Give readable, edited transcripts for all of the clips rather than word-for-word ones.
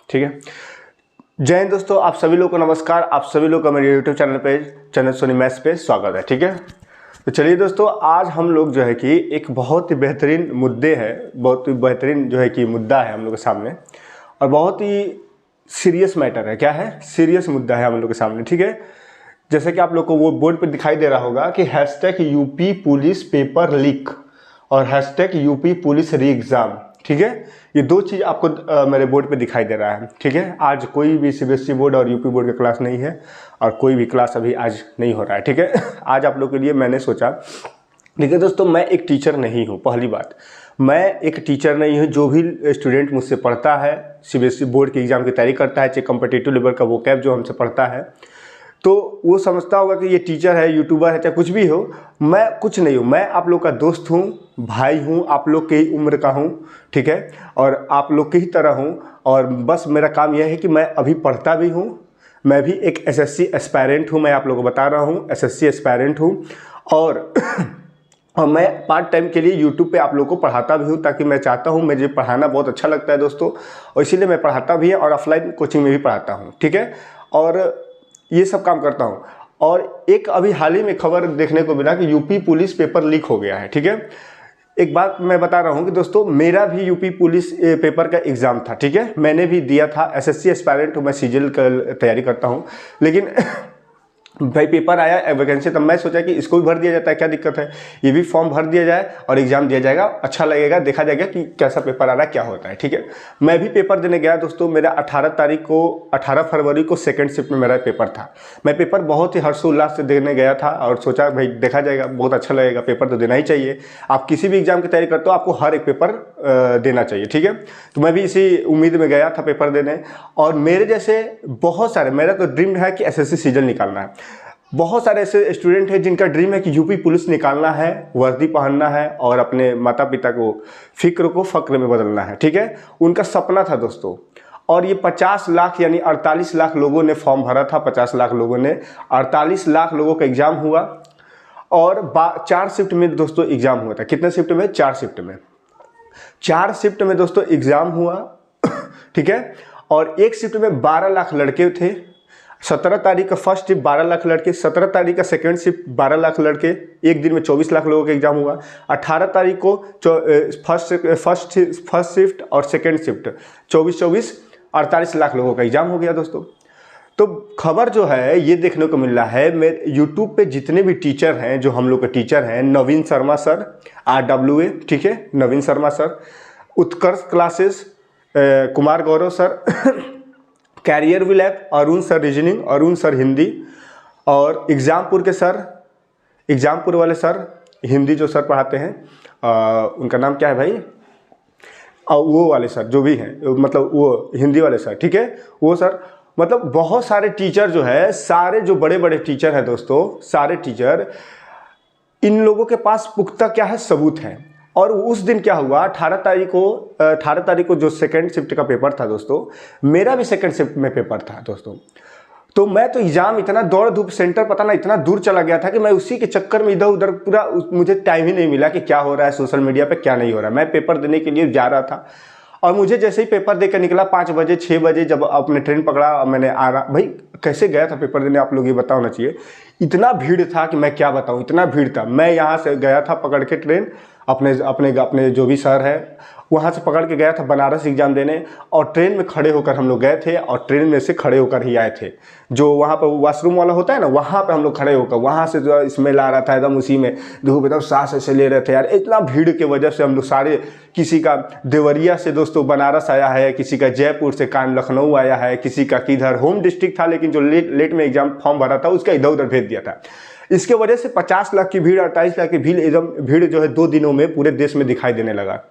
ठीक है। जय हिंद दोस्तों, आप सभी लोग को नमस्कार। आप सभी लोग का मेरे यूट्यूब चैनल पे, चैनल सोनी मैथ्स पे स्वागत है। ठीक है, तो चलिए दोस्तों, आज हम लोग जो है कि एक बहुत ही बेहतरीन मुद्दे है, बहुत ही बेहतरीन जो है कि मुद्दा है हम लोग के सामने, और बहुत ही सीरियस मैटर है। क्या है? सीरियस मुद्दा है हम लोग के सामने। ठीक है, जैसे कि आप लोग को वो बोर्ड पर दिखाई दे रहा होगा कि hashtag UP police paper leak और hashtag UP police re exam. ठीक है, ये दो चीज़ आपको मेरे बोर्ड पे दिखाई दे रहा है। ठीक है, आज कोई भी सीबीएसई बोर्ड और यूपी बोर्ड का क्लास नहीं है और कोई भी क्लास अभी आज नहीं हो रहा है। ठीक है, आज आप लोग के लिए मैंने सोचा। देखिए दोस्तों, मैं एक टीचर नहीं हूँ। पहली बात, मैं एक टीचर नहीं हूँ। जो भी स्टूडेंट मुझसे पढ़ता है, सीबीएसई बोर्ड के एग्ज़ाम की तैयारी करता है, चाहे कम्पिटिटिव लेवल का वोकैब जो हमसे पढ़ता है, तो वो समझता होगा कि ये टीचर है, यूट्यूबर है, चाहे कुछ भी हो। मैं कुछ नहीं हूँ, मैं आप लोग का दोस्त हूँ, भाई हूँ, आप लोग के ही उम्र का हूँ। ठीक है, और आप लोग की ही तरह हूँ। और बस मेरा काम यह है कि मैं अभी पढ़ता भी हूँ। मैं भी एक एसएससी एस्पायरेंट हूँ। मैं आप लोगों को बता रहा हूँ, एसएससी एस्पायरेंट हूँ। और मैं पार्ट टाइम के लिए यूट्यूब पे आप लोगों को पढ़ाता भी हूँ, ताकि मैं चाहता हूँ, मुझे पढ़ाना बहुत अच्छा लगता है दोस्तों, और इसीलिए मैं पढ़ाता भी है और ऑफलाइन कोचिंग में भी पढ़ाता हूँ। ठीक है, और ये सब काम करता हूँ। और एक अभी हाल ही में खबर देखने को मिला कि यूपी पुलिस पेपर लीक हो गया है। ठीक है, एक बात मैं बता रहा हूँ कि दोस्तों, मेरा भी यूपी पुलिस पेपर का एग्ज़ाम था। ठीक है, मैंने भी दिया था। एसएससी एस्पायरेंट हूँ मैं, सीजीएल का तैयारी करता हूँ। लेकिन भाई पेपर आया वैकेंसी, तब मैं सोचा कि इसको भी भर दिया जाता है, क्या दिक्कत है, ये भी फॉर्म भर दिया जाए और एग्ज़ाम दिया जाएगा, अच्छा लगेगा, देखा जाएगा कि कैसा पेपर आ रहा है, क्या होता है। ठीक है, मैं भी पेपर देने गया दोस्तों। मेरा 18 फरवरी को सेकंड शिफ्ट में मेरा पेपर था। मैं पेपर बहुत ही हर्षोल्लास से देने गया था और सोचा भाई देखा जाएगा, बहुत अच्छा लगेगा, पेपर तो देना ही चाहिए। आप किसी भी एग्ज़ाम की तैयारी करते हो, आपको हर एक पेपर देना चाहिए। ठीक है, तो मैं भी इसी उम्मीद में गया था पेपर देने। और मेरे जैसे बहुत सारे, मेरा तो ड्रीम है कि एसएससी सीजन निकालना है। बहुत सारे ऐसे स्टूडेंट हैं जिनका ड्रीम है कि यूपी पुलिस निकालना है, वर्दी पहनना है और अपने माता पिता को फिक्र को फक्र में बदलना है। ठीक है, उनका सपना था दोस्तों। और ये 50 लाख यानी 48 लाख लोगों ने फॉर्म भरा था। 50 लाख लोगों ने, 48 लाख लोगों का एग्ज़ाम हुआ। और 4 शिफ्ट में दोस्तों एग्ज़ाम हुआ था। कितने शिफ्ट में? 4 शिफ्ट में। 4 शिफ्ट में दोस्तों एग्ज़ाम हुआ। ठीक है, और एक शिफ्ट में 12 लाख लड़के थे। 17 तारीख का फर्स्ट शिफ्ट 12 लाख लड़के, 17 तारीख का सेकंड शिफ्ट 12 लाख लड़के। एक दिन में 24 लाख लोगों का एग्जाम हुआ। 18 तारीख को फर्स्ट शिफ्ट और सेकंड शिफ्ट 24 48 लाख लोगों का एग्जाम हो गया दोस्तों। तो खबर जो है ये देखने को मिल रहा है, मेरे यूट्यूब पे जितने भी टीचर हैं, जो हम लोग के टीचर हैं, नवीन शर्मा सर RWA, ठीक है, Naveen Sharma sir, Utkarsh classes, Kumar Gaurav sir, Careerwill app, Arun sir reasoning, Arun sir Hindi, और एग्जामपुर के सर, एग्जामपुर वाले सर हिंदी जो सर पढ़ाते हैं, उनका नाम क्या है भाई, वो वाले सर जो भी हैं, मतलब वो हिंदी वाले सर। ठीक है, वो सर, मतलब बहुत सारे टीचर जो है, सारे जो बड़े बड़े टीचर हैं दोस्तों, सारे टीचर, इन लोगों के पास पुख्ता क्या है, सबूत है। और उस दिन क्या हुआ, 18 तारीख को जो सेकंड शिफ्ट का पेपर था दोस्तों, मेरा भी सेकंड शिफ्ट में पेपर था दोस्तों। तो मैं तो एग्जाम इतना दौड़ धूप, सेंटर पता ना इतना दूर चला गया था कि मैं उसी के चक्कर में इधर उधर पूरा, मुझे टाइम ही नहीं मिला कि क्या हो रहा है सोशल मीडिया पे, क्या नहीं हो रहा है। मैं पेपर देने के लिए जा रहा था और मुझे जैसे ही पेपर देकर निकला 5 बजे 6 बजे, जब अपने ट्रेन पकड़ा, मैंने आ रहा, भाई कैसे गया था पेपर देने, आप लोग ये बता होना चाहिए। इतना भीड़ था कि मैं क्या बताऊँ, इतना भीड़ था। मैं यहाँ से गया था पकड़ के ट्रेन, अपने जो भी सर है वहाँ से पकड़ के गया था बनारस एग्जाम देने, और ट्रेन में खड़े होकर हम लोग गए थे, और ट्रेन में से खड़े होकर ही आए थे। जो वहाँ पर वॉशरूम वाला होता है ना, वहाँ पे हम लोग खड़े होकर, वहाँ से जो स्मेल आ रहा था एकदम, उसी में धूप एकदम सांस ऐसे ले रहे थे यार। इतना भीड़ के वजह से हम लोग सारे, किसी का देवरिया से दोस्तों बनारस आया है, किसी का जयपुर से लखनऊ आया है, किसी का किधर होम डिस्ट्रिक्ट था, लेकिन जो लेट में एग्जाम फॉर्म भरा था उसका इधर उधर भेज दिया था। इसके वजह से 50 लाख की भीड़, 28 लाख की भीड़, एकदम भीड़ जो है 2 दिनों में पूरे देश में दिखाई देने लगा।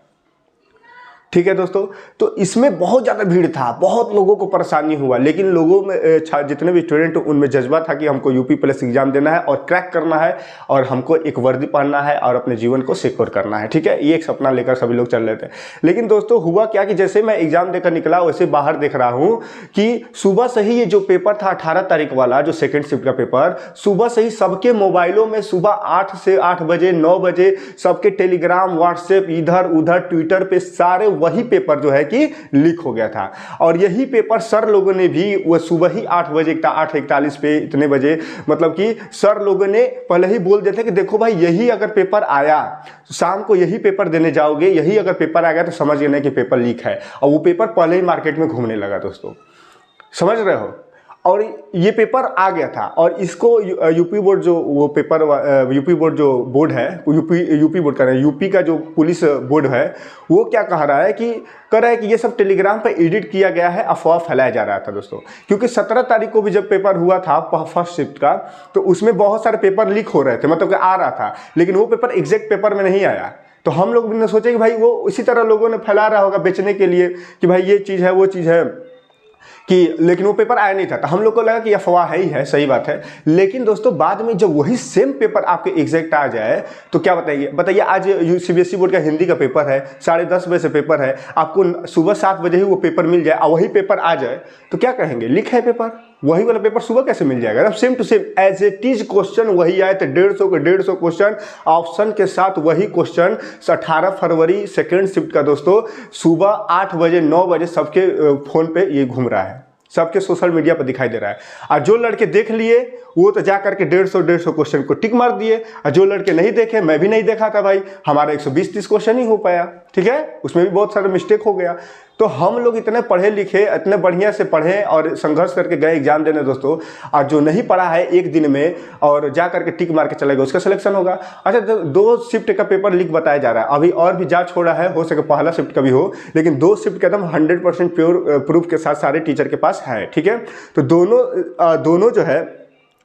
ठीक है दोस्तों। तो इसमें बहुत ज़्यादा भीड़ था, बहुत लोगों को परेशानी हुआ, लेकिन लोगों में जितने भी स्टूडेंट उनमें जज्बा था कि हमको यूपी पुलिस एग्जाम देना है और क्रैक करना है और हमको एक वर्दी पहनना है और अपने जीवन को सिक्योर करना है। ठीक है, ये एक सपना लेकर सभी लोग चल रहे थे। लेकिन दोस्तों हुआ क्या कि जैसे मैं एग्जाम देकर निकला वैसे बाहर देख रहा हूँ कि सुबह से ही ये जो पेपर था 18 तारीख वाला, जो सेकेंड शिफ्ट का पेपर, सुबह से ही सबके मोबाइलों में सुबह 8 से 8 बजे 9 बजे सबके टेलीग्राम, व्हाट्सएप, इधर उधर ट्विटर पे सारे वही पेपर जो है कि लीक हो गया था। और यही पेपर सर लोगों ने भी वो सुबह ही 8 बजे 8:41 पे इतने बजे, मतलब कि सर लोगों ने पहले ही बोल देते कि देखो भाई यही अगर पेपर आया, शाम को यही पेपर देने जाओगे, यही अगर पेपर आ गया तो समझ लेना कि पेपर लीक है। और वो पेपर पहले ही मार्केट में घूमने लगा दोस्तों, समझ रहे हो। और ये पेपर आ गया था और इसको यूपी बोर्ड जो वो पेपर यूपी बोर्ड जो बोर्ड है, यूपी बोर्ड का नहीं, यूपी का जो पुलिस बोर्ड है वो क्या कह रहा है कि ये सब टेलीग्राम पे एडिट किया गया है, अफवाह फैलाया जा रहा था दोस्तों। क्योंकि 17 तारीख को भी जब पेपर हुआ था फर्स्ट शिफ्ट का, तो उसमें बहुत सारे पेपर लीक हो रहे थे, मतलब कि आ रहा था, लेकिन वो पेपर एग्जैक्ट पेपर में नहीं आया। तो हम लोग भी ने सोचे कि भाई वो इसी तरह लोगों ने फैला रहा होगा बेचने के लिए कि भाई ये चीज़ है वो चीज़ है कि, लेकिन वो पेपर आया नहीं था। तो हम लोग को लगा कि अफवाह है ही है, सही बात है। लेकिन दोस्तों बाद में जब वही सेम पेपर आपके एग्जैक्ट आ जाए तो क्या बताइए आज सीबीएसई बोर्ड का हिंदी का पेपर है, 10:30 बजे से पेपर है, आपको सुबह 7 बजे ही वो पेपर मिल जाए और वही पेपर आ जाए तो क्या कहेंगे, लीक है पेपर। वही वाला पेपर सुबह कैसे मिल जाएगा। Same to same as it is question वही आए थे, 150 के 150 क्वेश्चन ऑप्शन के साथ वही क्वेश्चन 18 फरवरी सेकेंड शिफ्ट का दोस्तों सुबह 8 बजे 9 बजे सबके फोन पे ये घूम रहा है, सबके सोशल मीडिया पर दिखाई दे रहा है। और जो लड़के देख लिए वो तो जा करके 150 क्वेश्चन को टिक मार दिए, और जो लड़के नहीं देखे, मैं भी नहीं देखा था भाई, हमारा 120-30 क्वेश्चन ही हो पाया। ठीक है, उसमें भी बहुत सारा मिस्टेक हो गया। तो हम लोग इतने पढ़े लिखे, इतने बढ़िया से पढ़े और संघर्ष करके गए एग्जाम देने दोस्तों, और जो नहीं पढ़ा है एक दिन में और जा करके टिक मार के चलेगा उसका सिलेक्शन होगा। अच्छा, 2 शिफ्ट का पेपर लीक बताया जा रहा है, अभी और भी जांच हो रहा है, हो सके पहला शिफ्ट का भी हो, लेकिन 2 शिफ्ट का एकदम 100% प्योर प्रूफ के साथ सारे टीचर के पास है। ठीक है, तो दोनों जो है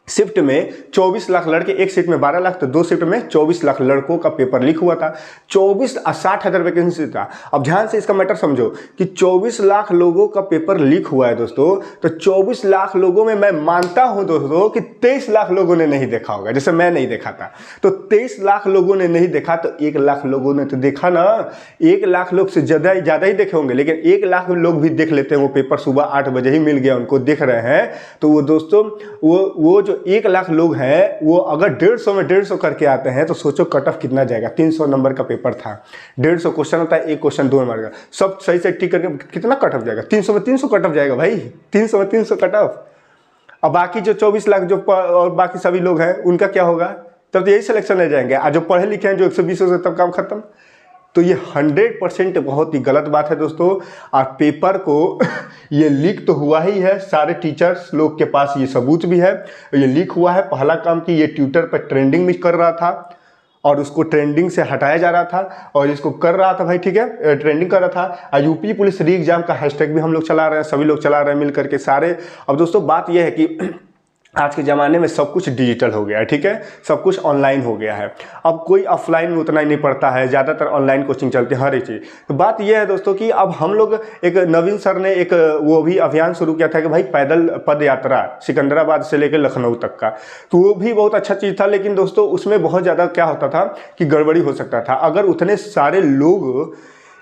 शिफ्ट में 24 लाख लड़के, एक शिफ्ट में 12 लाख, तो 2 शिफ्ट में 24 लाख लड़कों का पेपर लीक हुआ था। 60,000 वैकेंसी था। अब ध्यान से इसका मैटर समझो कि 24 लाख लोगों का पेपर लीक हुआ है दोस्तों। तो 24 लाख लोगों में मैं मानता हूं दोस्तों कि 23 लाख लोगों ने नहीं देखा होगा, जैसे मैं नहीं देखा था। तो 23 लाख लोगों ने नहीं देखा तो 1 लाख लोगों ने तो देखा ना। 1 लाख लोग से ज़्यादा ही देखे होंगे, लेकिन 1 लाख लोग भी देख लेते हैं वो पेपर, सुबह 8 बजे ही मिल गया उनको, देख रहे हैं। तो वो दोस्तों वो जो 1 लाख लोग हैं वो अगर 150 में 150 करके आते हैं तो सोचो कट ऑफ कितना जाएगा। 300 नंबर का पेपर था, 150 क्वेश्चन होता है, एक क्वेश्चन 2 नंबर का, सब सही से टिक करके कितना कट ऑफ जाएगा। 300 में 300 कट ऑफ जाएगा भाई, 300 में 300 कट ऑफ। अब बाकी जो 24 लाख जो और बाकी सभी लोग हैं उनका क्या होगा, तब तो यही सिलेक्शन ले जाएंगे। आज जो पढ़े लिखे हैं जो 120 से तब काम खत्म। तो ये 100% बहुत ही गलत बात है दोस्तों। और पेपर को ये लीक तो हुआ ही है, सारे टीचर्स लोग के पास ये सबूत भी है, ये लीक हुआ है। पहला काम कि ये ट्विटर पर ट्रेंडिंग भी कर रहा था और उसको ट्रेंडिंग से हटाया जा रहा था और इसको कर रहा था भाई, ठीक है, ट्रेंडिंग कर रहा था। और यूपी पुलिस री एग्जाम का हैशटैग भी हम लोग चला रहे हैं, सभी लोग चला रहे हैं मिल करके सारे। अब दोस्तों बात यह है कि आज के ज़माने में सब कुछ डिजिटल हो गया है, ठीक है, सब कुछ ऑनलाइन हो गया है। अब कोई ऑफलाइन में उतना ही नहीं पढ़ता है, ज़्यादातर ऑनलाइन कोचिंग चलती है हर एक चीज़। तो बात यह है दोस्तों कि अब हम लोग एक नवीन सर ने एक वो भी अभियान शुरू किया था कि भाई पैदल पद यात्रा सिकंदराबाद से लेकर लखनऊ तक का, तो वो भी बहुत अच्छा चीज़ था। लेकिन दोस्तों उसमें बहुत ज़्यादा क्या होता था कि गड़बड़ी हो सकता था। अगर उतने सारे लोग,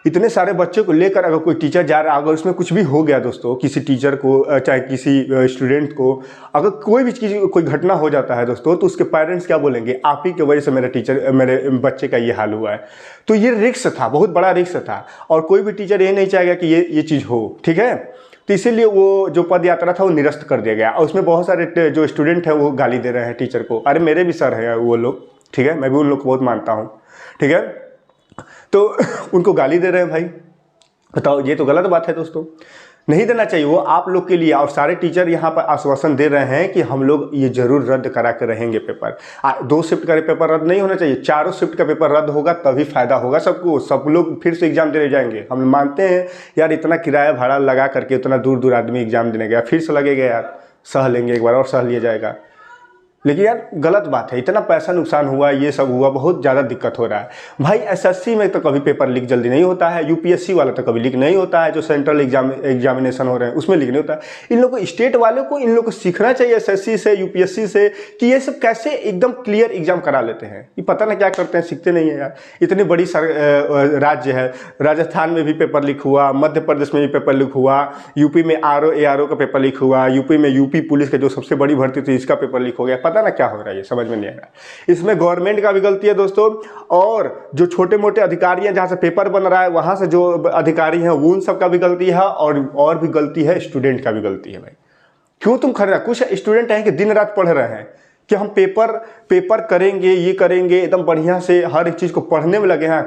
इतने सारे बच्चों को लेकर अगर कोई टीचर जा रहा है, अगर उसमें कुछ भी हो गया दोस्तों, किसी टीचर को चाहे किसी स्टूडेंट को, अगर कोई भी चीज़ कोई घटना हो जाता है दोस्तों, तो उसके पेरेंट्स क्या बोलेंगे, आप ही की वजह से मेरे बच्चे का ये हाल हुआ है। तो ये रिस्क था, बहुत बड़ा रिस्क था, और कोई भी टीचर ये नहीं चाहेगा कि ये चीज़ हो, ठीक है। तो इसीलिए वो जो पद यात्रा था वो निरस्त कर दिया गया। और उसमें बहुत सारे जो स्टूडेंट हैं वो गाली दे रहे हैं टीचर को। अरे मेरे भी सर हैं वो लोग, ठीक है, मैं भी उन लोग को बहुत मानता हूँ, ठीक है, तो उनको गाली दे रहे हैं भाई। बताओ, ये तो गलत बात है दोस्तों, नहीं देना चाहिए वो आप लोग के लिए। और सारे टीचर यहाँ पर आश्वासन दे रहे हैं कि हम लोग ये जरूर रद्द करा के रहेंगे पेपर। 2 शिफ्ट का पेपर रद्द नहीं होना चाहिए, 4 शिफ्ट का पेपर रद्द होगा तभी फायदा होगा सबको, सब लोग फिर से एग्जाम देने जाएंगे। हम मानते हैं यार, इतना किराया भाड़ा लगा करके उतना दूर दूर आदमी एग्जाम देने गया, फिर से लगेगा यार, सह लेंगे एक बार और सह लिया जाएगा। लेकिन यार गलत बात है, इतना पैसा नुकसान हुआ, ये सब हुआ, बहुत ज़्यादा दिक्कत हो रहा है भाई। एसएससी में तो कभी पेपर लीक जल्दी नहीं होता है, यूपीएससी वाला तो कभी लीक नहीं होता है, जो सेंट्रल एग्जामिनेशन हो रहे हैं उसमें लीक नहीं होता है। इन लोगों को, स्टेट वालों को, इन लोगों को सीखना चाहिए एसएससी से, यूपीएससी से, कि ये सब कैसे एकदम क्लियर एग्जाम करा लेते हैं। ये पता ना क्या करते हैं, सीखते नहीं है यार। इतनी बड़ी राज्य है, राजस्थान में भी पेपर लीक हुआ, मध्य प्रदेश में भी पेपर लीक हुआ, यूपी में ARO का पेपर लीक हुआ, यूपी में यूपी पुलिस का जो सबसे बड़ी भर्ती थी इसका पेपर लीक हो गया। पता ना क्या हो रहा है, ये समझ में नहीं आ रहा। इसमें गवर्नमेंट का भी गलती है दोस्तों, और जो छोटे मोटे अधिकारी हैं, जहाँ से पेपर बन रहा है वहाँ से जो अधिकारी हैं उन सब का भी गलती है, और भी गलती है स्टूडेंट का भी गलती है भाई। क्यों तुम खड़े, कुछ स्टूडेंट हैं कि दिन रात पढ़ रहे हैं कि हम पेपर करेंगे, ये करेंगे, एकदम बढ़िया से हर एक चीज़ को पढ़ने में लगे हैं।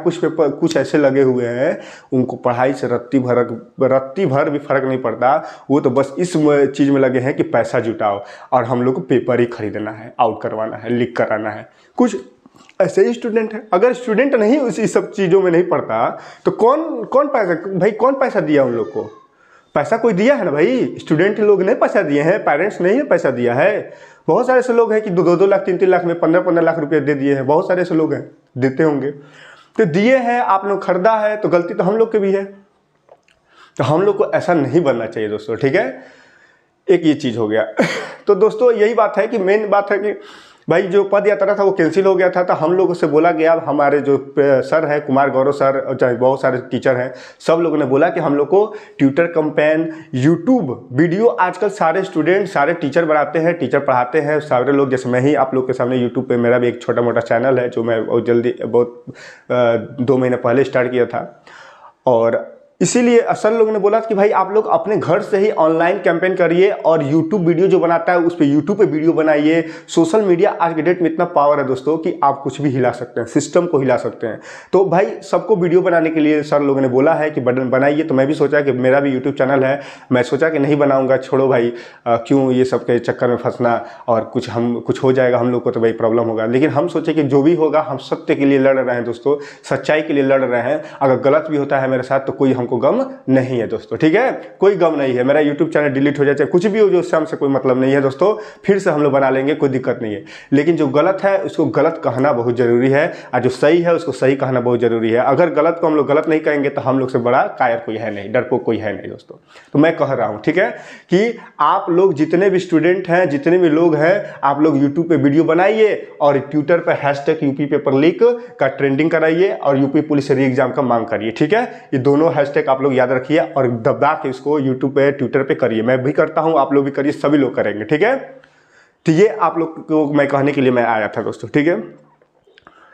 कुछ ऐसे लगे हुए हैं उनको पढ़ाई से रत्ती भर भी फर्क नहीं पड़ता, वो तो बस इस चीज़ में लगे हैं कि पैसा जुटाओ और हम लोग को पेपर ही खरीदना है, आउट करवाना है, लीक कराना है। कुछ ऐसे ही स्टूडेंट है। अगर स्टूडेंट नहीं इस सब चीज़ों में नहीं पढ़ता तो कौन पैसा दिया उन लोग को? पैसा कोई दिया है ना भाई, स्टूडेंट लोग ने पैसा दिए हैं, पेरेंट्स नहीं है पैसा दिया है। बहुत सारे ऐसे लोग हैं कि 2-2 लाख 3-3 लाख में 15-15 लाख रुपए दे दिए हैं। बहुत सारे ऐसे लोग हैं, देते होंगे। तो दिए हैं, आप लोग खरीदा है, तो गलती तो हम लोग की भी है। तो हम लोग को ऐसा नहीं बनना चाहिए दोस्तों, ठीक है। एक ये चीज़ हो गया। तो दोस्तों यही बात है कि मेन बात है कि भाई जो पद यात्रा था वो कैंसिल हो गया था। तो हम लोगों से बोला गया, हमारे जो सर हैं कुमार गौरव सर, चाहे बहुत सारे टीचर हैं, सब लोगों ने बोला कि हम लोग को ट्विटर कैंपेन, यूट्यूब वीडियो, आजकल सारे स्टूडेंट, सारे टीचर बनाते हैं, टीचर पढ़ाते हैं सारे लोग। जैसे मैं ही आप लोग के सामने यूट्यूब पे, मेरा भी एक छोटा मोटा चैनल है जो मैं बहुत 2 महीने पहले स्टार्ट किया था। और इसीलिए असल लोगों ने बोला कि भाई आप लोग अपने घर से ही ऑनलाइन कैंपेन करिए और यूट्यूब वीडियो जो बनाता है उस पर यूट्यूब पे वीडियो बनाइए। सोशल मीडिया आज के डेट में इतना पावर है दोस्तों कि आप कुछ भी हिला सकते हैं, सिस्टम को हिला सकते हैं। तो भाई सबको वीडियो बनाने के लिए सर लोगों ने बोला है कि बटन बनाइए। तो मैं भी सोचा कि मेरा भी यूट्यूब चैनल है, मैं सोचा कि नहीं बनाऊंगा, छोड़ो भाई, क्यों ये सब के चक्कर में फंसना, और कुछ हो जाएगा हम लोग को तो भाई प्रॉब्लम होगा। लेकिन हम सोचे कि जो भी होगा हम सत्य के लिए लड़ रहे हैं दोस्तों, सच्चाई के लिए लड़ रहे हैं। अगर गलत भी होता है मेरे साथ तो कोई हमको गम नहीं है दोस्तों, ठीक है, कोई गम नहीं है। मेरा यूट्यूब चैनल डिलीट हो जाए, चाहे कुछ भी हो, जो उससे हमसे कोई मतलब नहीं है दोस्तों, फिर से हम लोग बना लेंगे, कोई दिक्कत नहीं है। लेकिन जो गलत है उसको गलत कहना बहुत जरूरी है, और जो सही है उसको सही कहना बहुत जरूरी है। अगर गलत को हम लोग गलत नहीं कहेंगे तो हम लोग से बड़ा कायर कोई है नहीं, डरपोक कोई है नहीं दोस्तों। तो मैं कह रहा हूँ, ठीक है, कि आप लोग जितने भी स्टूडेंट हैं, जितने भी लोग हैं, आप लोग यूट्यूब पे वीडियो बनाइए और ट्विटर पर हैशटैग यूपी पेपर लीक का ट्रेंडिंग कराइए और यूपी पुलिस री एग्जाम का मांग करिए, ठीक है। ये दोनों हैशटैग आप लोग याद रखिए और दबा के इसको यूट्यूब पे, ट्विटर पे करिए। मैं भी करता हूं, आप लोग भी करिए, सभी लोग करेंगे, ठीक है। तो ये आप लोग को मैं कहने के लिए मैं आया था दोस्तों, ठीक है,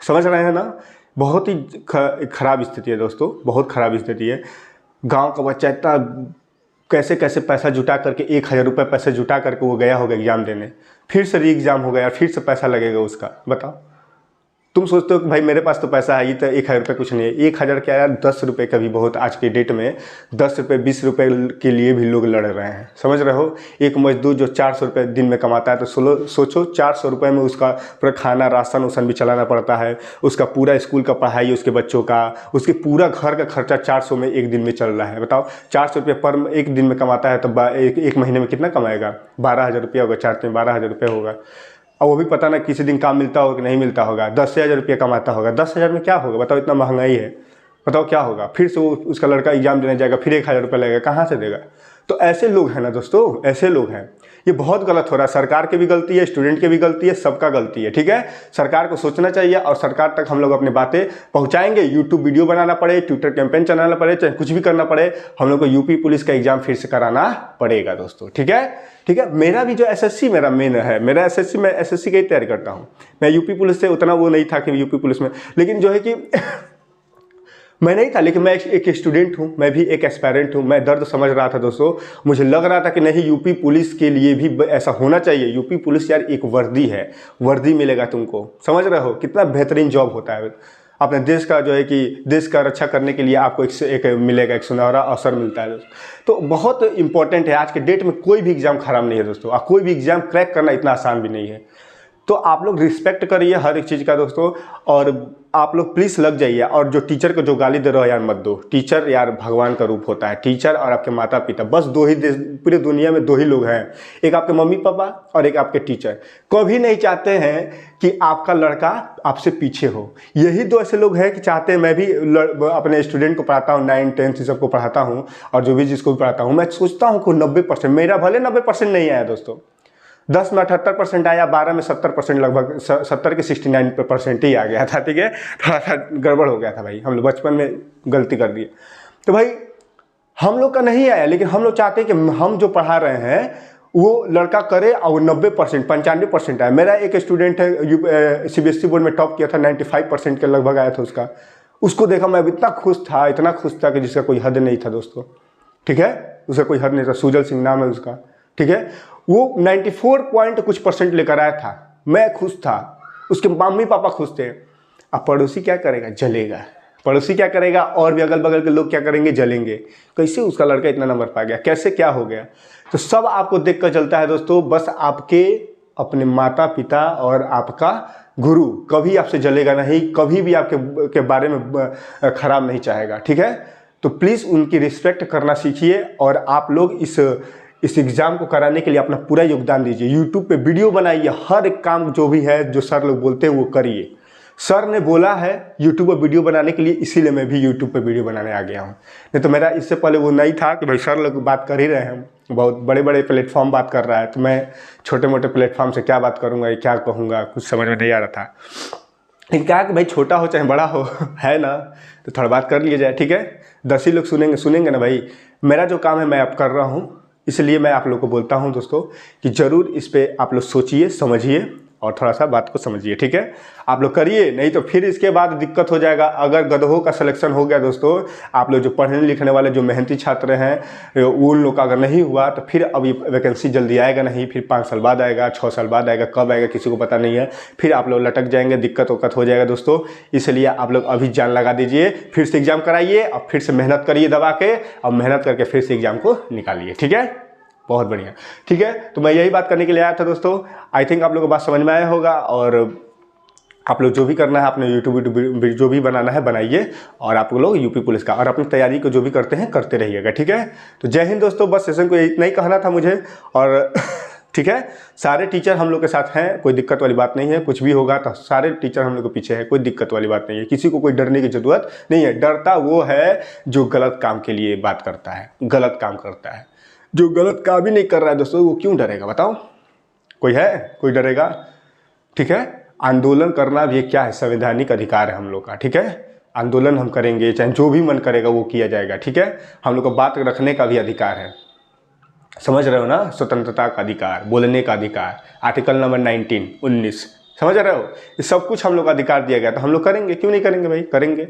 समझ रहे हैं ना। बहुत ही खराब स्थिति है दोस्तों, बहुत खराब स्थिति है। गांव का बच्चा इतना कैसे कैसे पैसा जुटा करके, 1000 रुपये पैसे जुटा करके वो गया होगा एग्जाम देने, फिर से री एग्जाम हो गया, फिर से पैसा लगेगा उसका। बताओ, तुम सोचते हो कि भाई मेरे पास तो पैसा है, ये तो 1000 रुपये कुछ नहीं है। 1000 क्या यार, 10 रुपये का भी बहुत, आज के डेट में 10 रुपये 20 रुपये के लिए भी लोग लड़ रहे हैं, समझ रहे हो। एक मजदूर जो 400 रुपये दिन में कमाता है, तो सोचो 400 रुपये में उसका पूरा खाना, राशन उसन भी चलाना पड़ता है, उसका पूरा स्कूल का पढ़ाई, उसके बच्चों का, उसके पूरा घर का खर्चा 400 में एक दिन में चल रहा है। बताओ 400 रुपये पर एक दिन में कमाता है तो एक महीने में कितना कमाएगा? 12,000 रुपया होगा, 4 में 12,000 रुपये होगा। और वो भी पता ना किसी दिन काम मिलता होगा कि नहीं मिलता होगा। 10,000 रुपये कमाता होगा, 10,000 में क्या होगा बताओ, इतना महंगाई है, बताओ क्या होगा। फिर से वो उसका लड़का एग्जाम देने जाएगा, फिर 1000 रुपये लगेगा, कहाँ से देगा। तो ऐसे लोग हैं ना दोस्तों, ऐसे लोग हैं। ये बहुत गलत हो रहा है, सरकार की भी गलती है, स्टूडेंट की भी गलती है, सबका गलती है, ठीक है। सरकार को सोचना चाहिए और सरकार तक हम लोग अपनी बातें पहुंचाएंगे। यूट्यूब वीडियो बनाना पड़े, ट्विटर कैंपेन चलाना पड़े, चाहे कुछ भी करना पड़े, हम लोग को यूपी पुलिस का एग्जाम फिर से कराना पड़ेगा दोस्तों, ठीक है, ठीक है। मेरा भी जो एसएससी मेरा मेन है, मेरा एसएससी, मैं एसएससी की तैयारी करता हूँ। मैं यूपी पुलिस से उतना वो नहीं था कि यूपी पुलिस में, लेकिन जो है कि मैं नहीं था, लेकिन मैं एक स्टूडेंट हूँ, मैं भी एक एस्पायरेंट हूँ। मैं दर्द समझ रहा था दोस्तों, मुझे लग रहा था कि नहीं, यूपी पुलिस के लिए भी ऐसा होना चाहिए। यूपी पुलिस यार एक वर्दी है, वर्दी मिलेगा तुमको, समझ रहे हो, कितना बेहतरीन जॉब होता है। अपने देश का जो है कि देश का रक्षा करने के लिए आपको एक मिलेगा, एक सुनहरा अवसर मिलता है दोस्तों। तो बहुत इंपॉर्टेंट है, आज के डेट में कोई भी एग्जाम खराब नहीं है दोस्तों, और कोई भी एग्जाम क्रैक करना इतना आसान भी नहीं है। तो आप लोग रिस्पेक्ट करिए हर एक चीज़ का दोस्तों, और आप लोग प्लीज़ लग जाइए। और जो टीचर को जो गाली दे रहे हो यार मत दो। टीचर यार भगवान का रूप होता है। टीचर और आपके माता पिता, बस दो ही पूरी दुनिया में दो ही लोग हैं, एक आपके मम्मी पापा और एक आपके टीचर। कभी नहीं चाहते हैं कि आपका लड़का आपसे पीछे हो। यही दो ऐसे लोग हैं कि चाहते हैं। मैं भी अपने स्टूडेंट को पढ़ाता हूँ, 9th 10th सबको पढ़ाता हूँ, और जो भी जिसको भी पढ़ाता हूँ, मैं सोचता हूँ कि 90%, मेरा भले 90% नहीं आया दोस्तों, 10 में 78% आया, 12 में 70% लगभग, 70 के 69% ही आ गया था। ठीक है, थोड़ा सा गड़बड़ हो गया था भाई, हम लोग बचपन में गलती कर दिए। तो भाई हम लोग का नहीं आया, लेकिन हम लोग चाहते हैं कि हम जो पढ़ा रहे हैं वो लड़का करे और 90% 95% आए। मेरा एक स्टूडेंट है CBSE बोर्ड में टॉप किया था, 95% के लगभग आया था उसका। उसको देखा मैं इतना खुश था, इतना खुश था कि जिसका कोई हद नहीं था दोस्तों। ठीक है, उसका कोई हद नहीं था। सुजल सिंह नाम है उसका। ठीक है, वो 94 पॉइंट कुछ % लेकर आया था। मैं खुश था, उसके मम्मी पापा खुश थे। अब पड़ोसी क्या करेगा? जलेगा। पड़ोसी क्या करेगा? और भी अगल बगल के लोग क्या करेंगे? जलेंगे। कैसे उसका लड़का इतना नंबर पा गया, कैसे क्या हो गया? तो सब आपको देख कर चलता है दोस्तों। बस आपके अपने माता पिता और आपका गुरु कभी आपसे जलेगा नहीं, कभी भी आपके बारे में खराब नहीं चाहेगा। ठीक है, तो प्लीज़ उनकी रिस्पेक्ट करना सीखिए। और आप लोग इस एग्ज़ाम को कराने के लिए अपना पूरा योगदान दीजिए। यूट्यूब पे वीडियो बनाइए, हर एक काम जो भी है जो सर लोग बोलते हैं वो करिए। सर ने बोला है यूट्यूब पर वीडियो बनाने के लिए, इसीलिए मैं भी यूट्यूब पे वीडियो बनाने आ गया हूँ। नहीं तो मेरा इससे पहले वो नहीं था कि भाई सर लोग बात कर ही रहे हैं, बहुत बड़े बड़े प्लेटफॉर्म बात कर रहा है, तो मैं छोटे मोटे प्लेटफॉर्म से क्या बात करूँगा, क्या कहूँगा, कुछ समझ में नहीं आ रहा था। लेकिन क्या कि भाई छोटा हो चाहे बड़ा हो, है ना, तो थोड़ा बात कर लिया जाए। ठीक है, 10 ही लोग सुनेंगे ना भाई। मेरा जो काम है मैं अब कर रहा हूँ, इसलिए मैं आप लोग को बोलता हूँ दोस्तों कि ज़रूर इस पर आप लोग सोचिए, समझिए और थोड़ा सा बात को समझिए। ठीक है, आप लोग करिए, नहीं तो फिर इसके बाद दिक्कत हो जाएगा। अगर गधों का सिलेक्शन हो गया दोस्तों, आप लोग जो पढ़ने लिखने वाले जो मेहनती छात्र हैं, उन लोग का अगर नहीं हुआ तो फिर अभी वैकेंसी जल्दी आएगा नहीं, फिर 5 साल बाद आएगा, 6 साल बाद आएगा, कब आएगा किसी को पता नहीं है। फिर आप लोग लटक जाएंगे, दिक्कत हो जाएगा दोस्तों। इसलिए आप लोग अभी जान लगा दीजिए, फिर से एग्ज़ाम कराइए और फिर से मेहनत करिए दबा के, और मेहनत करके फिर से एग्ज़ाम को निकालिए। ठीक है, बहुत बढ़िया। ठीक है, तो मैं यही बात करने के लिए आया था दोस्तों। आई थिंक आप लोगों को बात समझ में आया होगा। और आप लोग जो भी करना है, अपने यूट्यूब जो भी बनाना है बनाइए, और आप लोग यूपी पुलिस का और अपनी तैयारी को जो भी करते हैं करते रहिएगा। ठीक है, तो जय हिंद दोस्तों। बस सेशन को इतना ही कहना था मुझे। और ठीक है, सारे टीचर हम लोग के साथ हैं, कोई दिक्कत वाली बात नहीं है। कुछ भी होगा तो सारे टीचर हम लोग के पीछे है, कोई दिक्कत वाली बात नहीं है। किसी को कोई डरने की जरूरत नहीं है। डरता वो है जो गलत काम के लिए बात करता है, गलत काम करता है। जो गलत काम भी नहीं कर रहा है दोस्तों, वो क्यों डरेगा बताओ? कोई है? कोई डरेगा? ठीक है, आंदोलन करना भी क्या है, संवैधानिक अधिकार है हम लोग का। ठीक है, आंदोलन हम करेंगे, चाहे जो भी मन करेगा वो किया जाएगा। ठीक है, हम लोग को बात रखने का भी अधिकार है, समझ रहे हो ना? स्वतंत्रता का अधिकार, बोलने का अधिकार, आर्टिकल नंबर 19 समझ रहे हो? ये सब कुछ हम लोग का अधिकार दिया गया, तो हम लोग करेंगे, क्यों नहीं करेंगे भाई? करेंगे,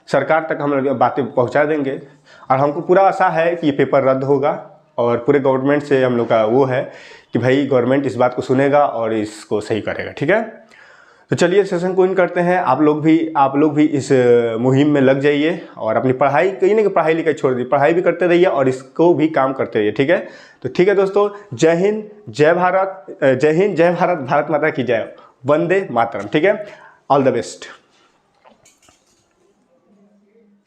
सरकार तक हम लोग बातें पहुंचा देंगे। और हमको पूरा आशा है कि ये पेपर रद्द होगा, और पूरे गवर्नमेंट से हम लोग का वो है कि भाई गवर्नमेंट इस बात को सुनेगा और इसको सही करेगा। ठीक है, तो चलिए सेशन को इन करते हैं। आप लोग भी इस मुहिम में लग जाइए, और अपनी पढ़ाई, कहीं ना पढ़ाई लिखाई छोड़ दी, पढ़ाई भी करते रहिए और इसको भी काम करते रहिए। ठीक है, तो ठीक है दोस्तों, जय हिंद, जय भारत, जय हिंद, जय भारत, भारत माता की जय, वंदे मातरम। ठीक है, ऑल द बेस्ट।